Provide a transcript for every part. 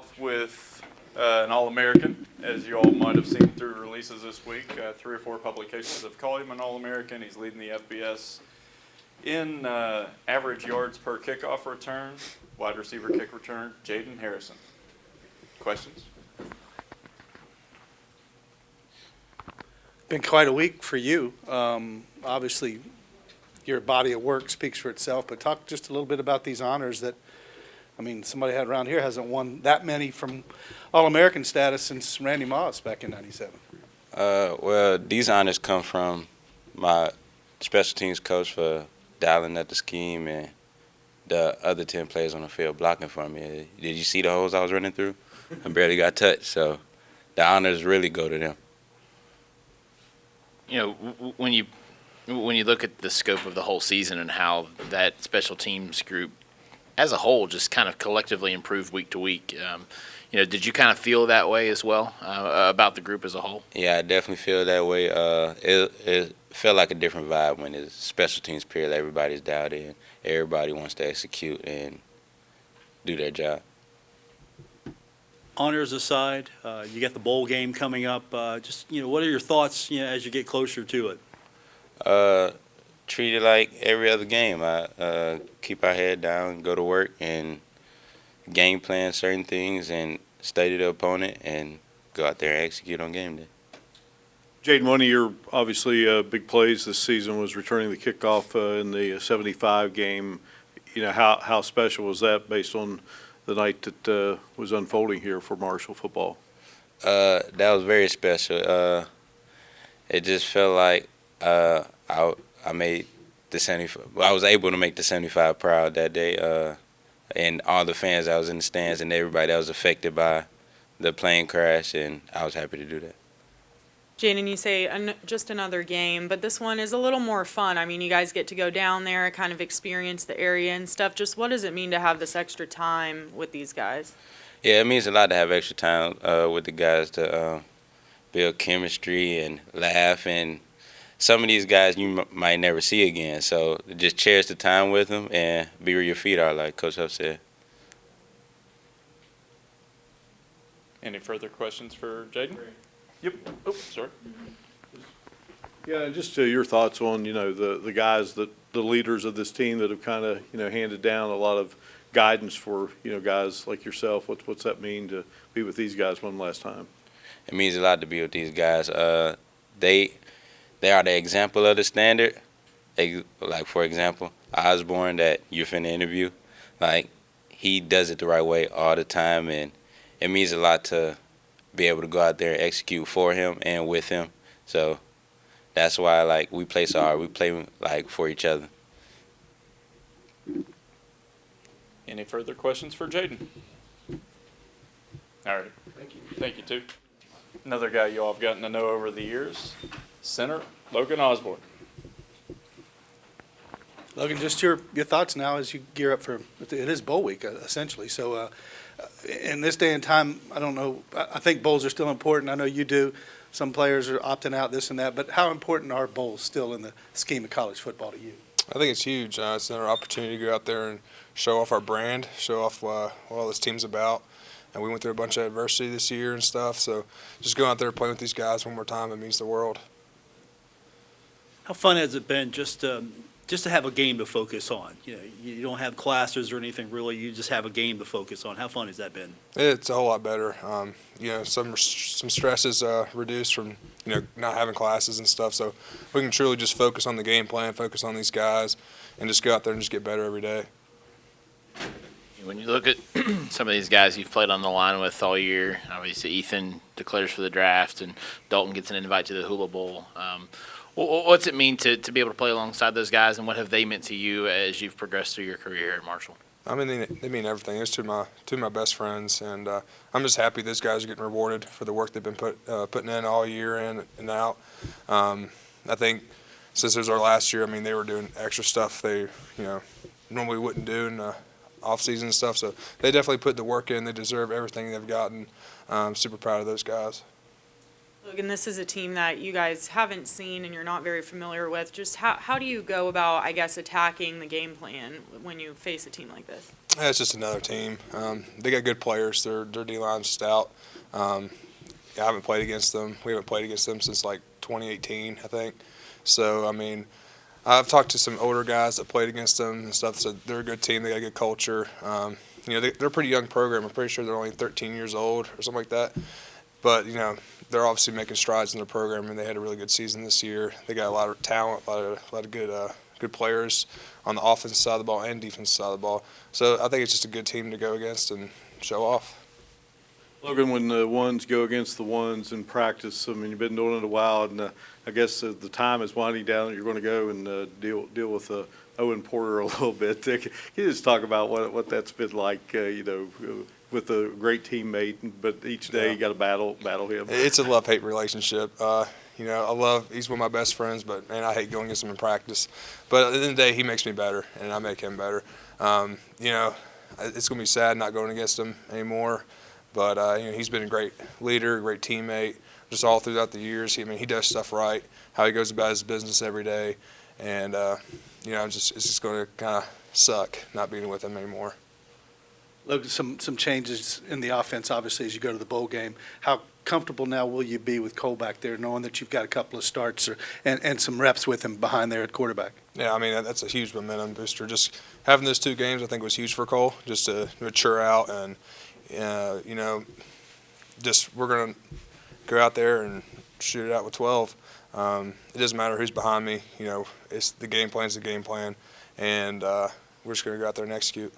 off with an All-American, as you all might have seen through releases this week. 3 or 4 publications have called him an All-American. He's leading the FBS in average yards per kickoff return, wide receiver kick return, Jaden Harrison. Questions? Been quite a week for you. Obviously, your body of work speaks for itself, but talk just a little bit about these honors that, I mean, somebody had around here hasn't won that many from All-American status since Randy Moss back in '97. Well, these honors come from my special teams coach for dialing up the scheme and the other 10 players on the field blocking for me. Did you see the holes I was running through? I barely got touched, so the honors really go to them. You know, when you look at the scope of the whole season and how that special teams group as a whole just kind of collectively improved week to week, you know, did you kind of feel that way as well about the group as a whole? Yeah, I definitely feel that way. It felt like a different vibe when it's special teams period. Everybody's dialed in. Everybody wants to execute and do their job. Honors aside, you got the bowl game coming up. Just, you know, what are your thoughts, you know, as you get closer to it? Treat it like every other game. Keep our head down, go to work, and game plan certain things, and study the opponent, and go out there and execute on game day. Jaden, one of your obviously big plays this season was returning the kickoff in the 75 game. You know, how special was that based on the night that was unfolding here for Marshall football? That was very special. It just felt like I made the 75. I was able to make the 75 proud that day, and all the fans that was in the stands and everybody that was affected by the plane crash, and I was happy to do that. Jaden, you say just another game, but this one is a little more fun. I mean, you guys get to go down there, kind of experience the area and stuff. Just what does it mean to have this extra time with these guys? Yeah, it means a lot to have extra time with the guys to build chemistry and laugh. And some of these guys you might never see again. So just cherish the time with them and be where your feet are, like Coach Huff said. Any further questions for Jaden? Yep. Oh, sorry. Yeah, just your thoughts on, you know, the guys, the leaders of this team that have kind of, you know, handed down a lot of guidance for, you know, guys like yourself. What's that mean to be with these guys one last time? It means a lot to be with these guys. They are the example of the standard. Like, for example, Osborne that you're finna interview, like, he does it the right way all the time, and it means a lot to be able to go out there and execute for him and with him. So that's why, like, we play so hard. We play, like, for each other. Any further questions for Jaden? All right. Thank you. Thank you, too. Another guy you all have gotten to know over the years, center Logan Osborne. Logan, just your thoughts now as you gear up for it is bowl week essentially. So in this day and time, I don't know. I think bowls are still important. I know you do. Some players are opting out, this and that. But how important are bowls still in the scheme of college football to you? I think it's huge. It's another opportunity to go out there and show off our brand, show off what all this team's about. And we went through a bunch of adversity this year and stuff. So just going out there and playing with these guys one more time, it means the world. How fun has it been just to have a game to focus on? You know, you don't have classes or anything really. You just have a game to focus on. How fun has that been? It's a whole lot better. You know, some stress is reduced from, you know, not having classes and stuff. So we can truly just focus on the game plan, focus on these guys, and just go out there and just get better every day. When you look at some of these guys you've played on the line with all year, obviously Ethan declares for the draft and Dalton gets an invite to the Hula Bowl. What's it mean to be able to play alongside those guys, and what have they meant to you as you've progressed through your career here at Marshall? I mean, they mean everything. It's two of my best friends, and I'm just happy those guys are getting rewarded for the work they've been putting in all year in and out. I think since it was our last year, I mean, they were doing extra stuff they, you know, normally wouldn't do in the off-season and stuff. So they definitely put the work in. They deserve everything they've gotten. I'm super proud of those guys. Logan, this is a team that you guys haven't seen and you're not very familiar with. Just how do you go about, I guess, attacking the game plan when you face a team like this? Yeah, it's just another team. They got good players. Their D-line's stout. I haven't played against them. We haven't played against them since like 2018, I think. So, I mean, I've talked to some older guys that played against them and stuff. So they're a good team. They got a good culture. They're a pretty young program. I'm pretty sure they're only 13 years old or something like that. But, they're obviously making strides in their program, and they had a really good season this year. They got a lot of talent, a lot of good players on the offensive side of the ball and defensive side of the ball. So I think it's just a good team to go against and show off. Logan, when the ones go against the ones in practice, I mean, you've been doing it a while, and I guess the time is winding down. You're going to go and deal with Owen Porter a little bit. Can you just talk about what that's been like, with a great teammate, but each day you got to battle him? It's a love-hate relationship. He's one of my best friends, but, man, I hate going against him in practice. But at the end of the day, he makes me better, and I make him better. It's going to be sad not going against him anymore. But, he's been a great leader, great teammate, just all throughout the years. He does stuff right, how he goes about his business every day. And, it's just going to kind of suck not being with him anymore. Look, some changes in the offense, obviously, as you go to the bowl game. How comfortable now will you be with Cole back there, knowing that you've got a couple of starts and some reps with him behind there at quarterback? Yeah, that's a huge momentum booster. Just having those 2 games, I think, was huge for Cole, just to mature out and, we're going to go out there and shoot it out with 12. It doesn't matter who's behind me. It's the game plan's the game plan, and we're just going to go out there and execute.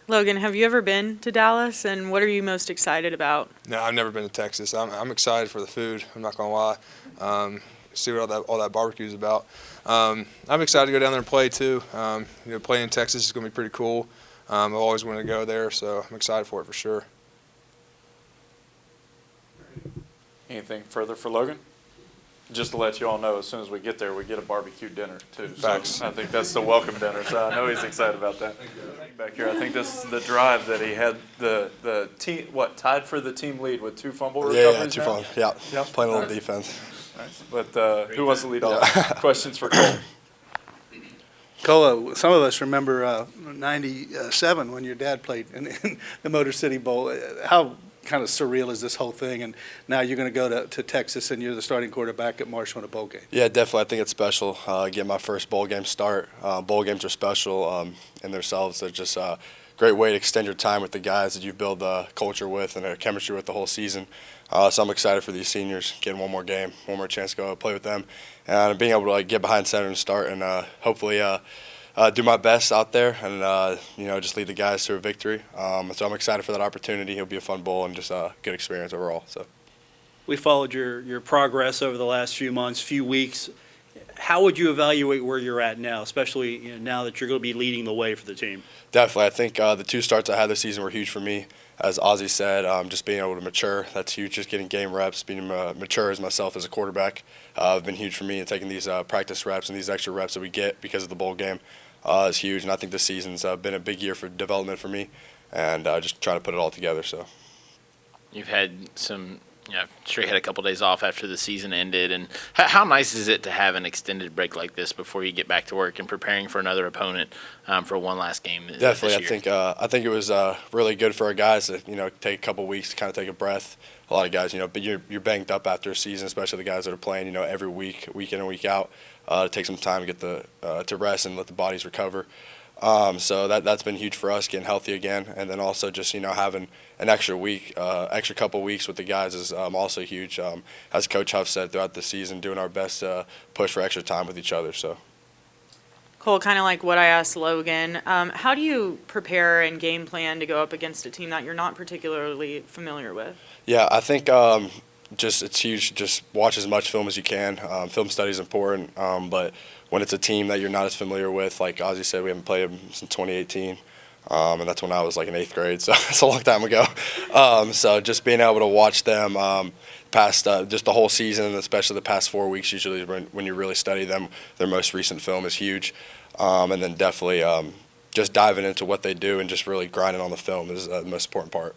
Logan, have you ever been to Dallas, and what are you most excited about? No, I've never been to Texas. I'm excited for the food. I'm not going to lie. See what all that barbecue is about. I'm excited to go down there and play too. Playing in Texas is going to be pretty cool. I've always wanted to go there, so I'm excited for it for sure. Anything further for Logan? Just to let you all know, as soon as we get there, we get a barbecue dinner too. Facts. So I think that's the welcome dinner. So I know he's excited about that. Back here, I think this is the drive that he had the team tied for the team lead with 2 fumble recoveries. Yeah, 2 fumbles. Yeah, Yep. playing a little defense. Nice. But who wants to lead off? Questions for Cole? Cole, some of us remember 97 when your dad played in the Motor City Bowl. How kind of surreal is this whole thing? And now you're going to go to Texas, and you're the starting quarterback at Marshall in a bowl game. Yeah, definitely. I think it's special. Getting my first bowl game start. Bowl games are special in themselves. They're just a great way to extend your time with the guys that you've built a culture with and a chemistry with the whole season. So I'm excited for these seniors, getting one more game, one more chance to go play with them, and being able to get behind center and start, and hopefully do my best out there and just lead the guys to a victory. So I'm excited for that opportunity. It'll be a fun bowl and just a good experience overall. So We followed your progress over the last few months, few weeks. How would you evaluate where you're at now, especially now that you're going to be leading the way for the team? definitely, I think the 2 starts I had this season were huge for me. As Ozzie said, just being able to mature, that's huge. Just getting game reps, being mature as myself as a quarterback, have been huge for me. And taking these practice reps and these extra reps that we get because of the bowl game is huge. And I think this season's been a big year for development for me, and just trying to put it all together. So You've had some, I'm sure you had a couple days off after the season ended. And how nice is it to have an extended break like this before you get back to work and preparing for another opponent for one last game? definitely, this year? I think it was really good for our guys to take a couple weeks to kind of take a breath. A lot of guys, but you're banged up after a season, especially the guys that are playing, every week, week in and week out. To take some time to get to rest and let the bodies recover. So that's been huge for us, getting healthy again, and then also just having an extra week, extra couple weeks with the guys is also huge. As Coach Huff said throughout the season, doing our best to push for extra time with each other. So. Cole, kind of like what I asked Logan, how do you prepare and game plan to go up against a team that you're not particularly familiar with? Yeah, I think it's huge. Just watch as much film as you can. Film study is important, but when it's a team that you're not as familiar with, like Ozzie said, we haven't played them since 2018, and that's when I was like in 8th grade, so it's a long time ago. So just being able to watch them past just the whole season, especially the past 4 weeks, usually when you really study them, their most recent film is huge. And then definitely just diving into what they do and just really grinding on the film is the most important part.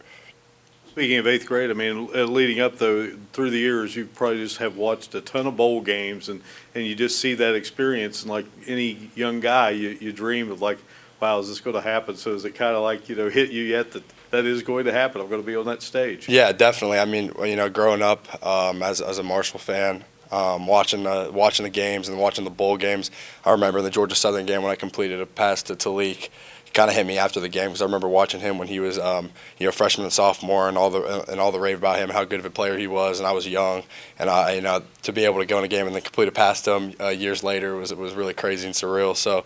Speaking of 8th grade, I mean, leading up, though, through the years, you probably just have watched a ton of bowl games, and you just see that experience. And like any young guy, you dream of, like, wow, is this going to happen? So is it kind of like, hit you yet that is going to happen? I'm going to be on that stage. Yeah, definitely. I mean, growing up as a Marshall fan, watching the games and watching the bowl games, I remember the Georgia Southern game when I completed a pass to Talik. Kind of hit me after the game because I remember watching him when he was, freshman and sophomore, and all the rave about him, how good of a player he was, and I was young, and to be able to go in a game and then complete a pass to him years later was really crazy and surreal. So,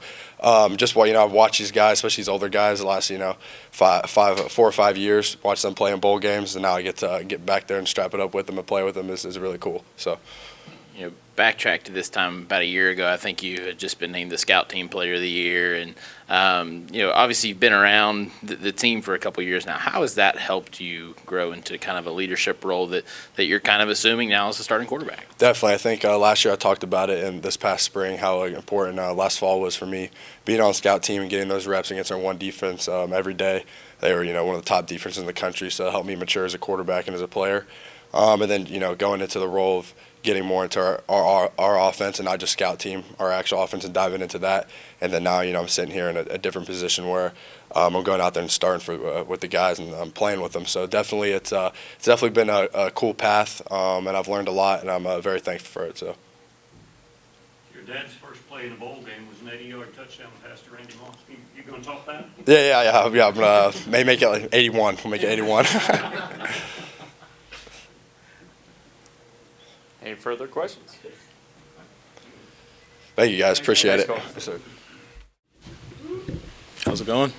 just I've watched these guys, especially these older guys, the last 4 or 5 years, watch them play in bowl games, and now I get to get back there and strap it up with them and play with them is really cool. So. Backtrack to this time about a year ago, I think you had just been named the Scout Team Player of the Year, and obviously you've been around the team for a couple of years now. How has that helped you grow into kind of a leadership role that you're kind of assuming now as a starting quarterback? Definitely. I think last year I talked about it, and this past spring how important last fall was for me being on Scout Team and getting those reps against our one defense every day. They were one of the top defenses in the country, so it helped me mature as a quarterback and as a player. And then going into the role of getting more into our offense and not just Scout Team, our actual offense, and diving into that. And then now, I'm sitting here in a different position where I'm going out there and starting with the guys, and I'm playing with them. So definitely, it's definitely been a cool path, and I've learned a lot, and I'm very thankful for it. So. Your dad's first play in a bowl game was an 80-yard touchdown pass to Randy Moss. You going to talk that? Yeah. I'm may make it like 81. We'll make it 81. Any further questions? Thank you, guys. Appreciate it. Thanks, Yes, sir. How's it going?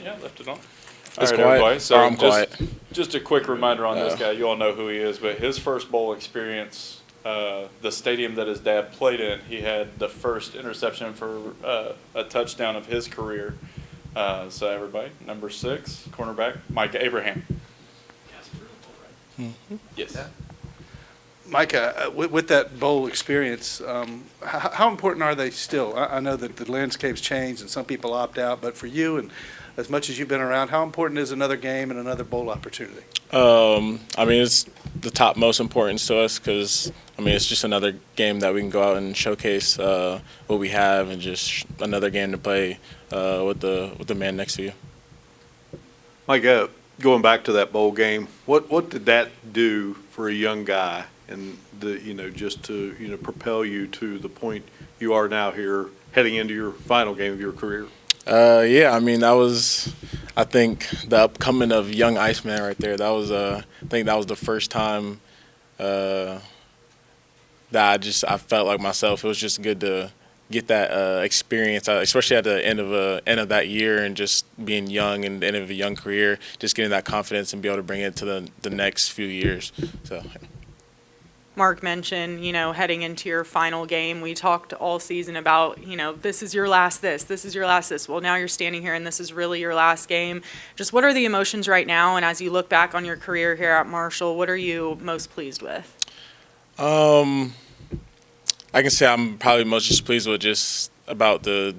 Yeah, left it on. It's All right, quiet. everybody. So I'm quiet. Just a quick reminder on this guy. You all know who he is, but his first bowl experience, the stadium that his dad played in, he had the first interception for a touchdown of his career. So everybody, number 6, cornerback, Mike Abraham. Yes. Micah, with that bowl experience, how important are they still? I know that the landscape's changed and some people opt out, but for you and as much as you've been around, how important is another game and another bowl opportunity? It's the top most importance to us because, it's just another game that we can go out and showcase what we have and just another game to play with the man next to you. Mike, going back to that bowl game, what did that do for a young guy, and just to propel you to the point you are now here, heading into your final game of your career? That was, I think, the upcoming of young Iceman right there. That was, I think that was the first time that I felt like myself. It was just good to get that experience, especially at the end of that year, and just being young and the end of a young career, just getting that confidence and be able to bring it to the next few years. So. Mark mentioned, heading into your final game, we talked all season about, this is your last this is your last this. Well, now you're standing here and this is really your last game. Just what are the emotions right now? And as you look back on your career here at Marshall, what are you most pleased with? I can say I'm probably most just pleased with just about the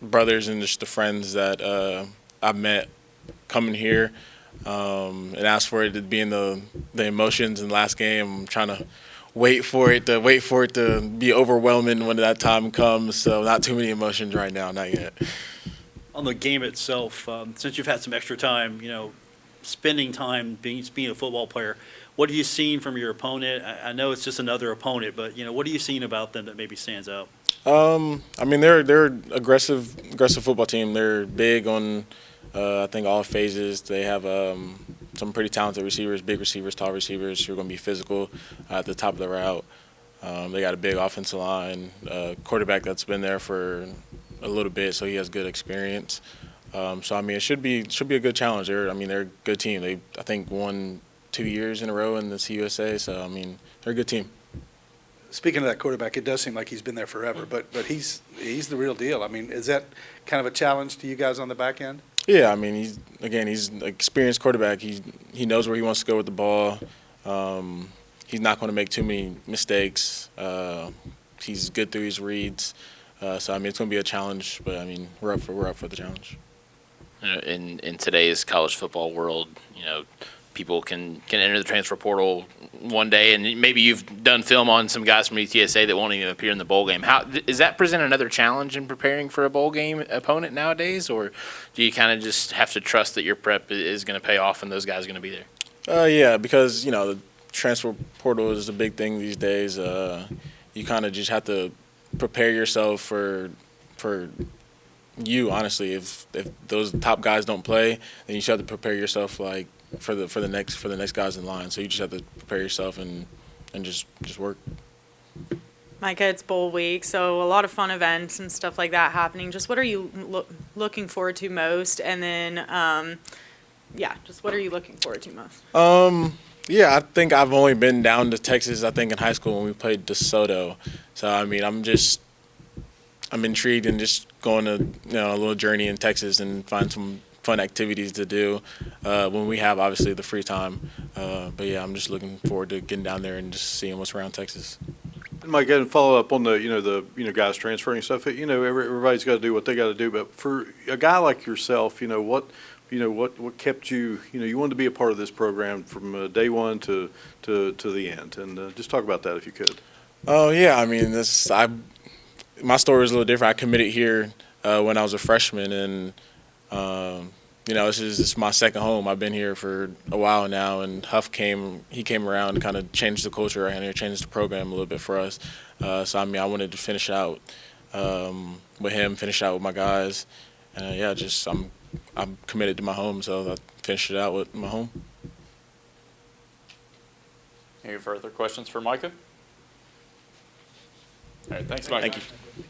brothers and just the friends that I've met coming here. And as for it to be in the emotions in the last game, I'm trying to wait for it to be overwhelming when that time comes. So not too many emotions right now, not yet. On the game itself, since you've had some extra time, spending time being a football player, what have you seen from your opponent? I know it's just another opponent, but what are you seeing about them that maybe stands out? They're aggressive football team. They're big on I think all phases. They have some pretty talented receivers, big receivers, tall receivers who are going to be physical at the top of the route. They got a big offensive line, quarterback that's been there for a little bit, so he has good experience. It should be a good challenge. They're a good team. They I think won 2 years in a row in this UTSA, so they're a good team. Speaking of that quarterback, it does seem like he's been there forever, but he's the real deal. Is that kind of a challenge to you guys on the back end? Yeah, he's an experienced quarterback. He knows where he wants to go with the ball. He's not going to make too many mistakes. He's good through his reads. It's going to be a challenge, but we're up for the challenge. In today's college football world, people can enter the transfer portal one day, and maybe you've done film on some guys from UTSA that won't even appear in the bowl game. How does that present another challenge in preparing for a bowl game opponent nowadays, or do you kind of just have to trust that your prep is going to pay off and those guys are going to be there? Yeah, because the transfer portal is a big thing these days. You kind of just have to prepare yourself for you, honestly. If those top guys don't play, then you should have to prepare yourself like for the next guys in line. So you just have to prepare yourself and just work. Micah, it's bowl week, so a lot of fun events and stuff like that happening. Just what are you looking forward to most? And then, just what are you looking forward to most? Yeah, I think I've only been down to Texas, I think, in high school when we played DeSoto. So, I mean, I'm intrigued and just going to, a little journey in Texas and find some fun activities to do when we have, obviously, the free time. But, yeah, I'm just looking forward to getting down there and just seeing what's around Texas. And Mike, and follow up on the guys transferring and stuff. Everybody's got to do what they got to do. But for a guy like yourself, what kept you? You wanted to be a part of this program from day one to the end. And just talk about that if you could. Oh yeah, I mean my story was a little different. I committed here when I was a freshman, and this is my second home. I've been here for a while now, and Huff came around and kind of changed the culture around here, changed the program a little bit for us. So I mean, I wanted to finish out with him, finish out with my guys, and I'm committed to my home, so I finished it out with my home. Any further questions for Micah? All right, thanks, Micah. Thank you.